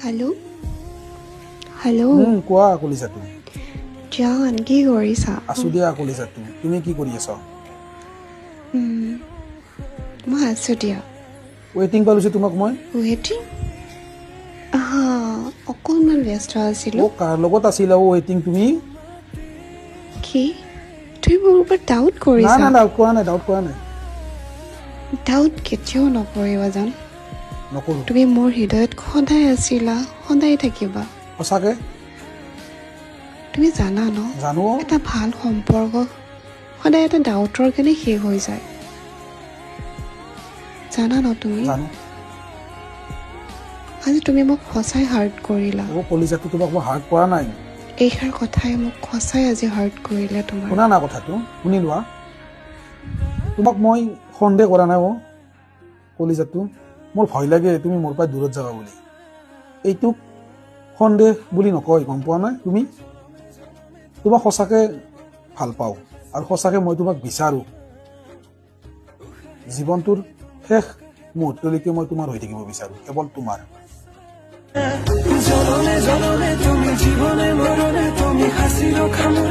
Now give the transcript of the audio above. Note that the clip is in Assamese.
হেল্ল' হেল্ল' কোৱা কলিজা তুমি জান কি কৰিছা? আছো দিয়া কলিজা তুমি কি কৰি আছা মই আছোঁ দিয়া। ৱেইটিং পালোঁ তোমাক মই ৱেইটিং? অকণমান ব্যস্ত আছিলোঁ। কাৰ লগত আছিলা ৱেইটিং তুমি কি তুমি মোৰ ওপৰত ডাউট না কৰিছা? না ডাউট কৰা নাই ডাউট কেতিয়াও নকৰিবা জান। নকৰোঁ তুমি মোৰ হৃদয়ত সদায় আছিলা, সদায় থাকিবা। সঁচাকে তুমি জানা ন জানো এটা ভাল সম্পৰ্ক সদায় এটা ডাউটৰ কাৰণে শেষ হৈ যায়। জানা ন তুমি জানো আজি তুমি মোক সঁচাই হাৰ্ট কৰিলা। কলিজাটো তোমাক মই হাৰ্ট কৰা নাই এইষাৰ কথাই মোক সঁচাই আজি হাৰ্ট কৰিলে তোমাৰ। শুনা না কথাটো শুনি লোৱা তোমাক মই সন্দেহ কৰা নাই কলিজাটো মোৰ ভয় লাগে তুমি মোৰ পৰা দূৰত যাবা বুলি এইটোক সন্দেহ বুলি নকয় গম পোৱা নাই তুমি তোমাক সঁচাকে ভাল পাওঁ আৰু সঁচাকে মই তোমাক বিচাৰোঁ জীৱনটোৰ শেষ মুহূৰ্তলৈকে মই তোমাৰ হৈ থাকিব বিচাৰোঁ কেৱল তোমাৰ জননে জননে তুমি জীবনে মৰণে তুমি হাসিৰ খামু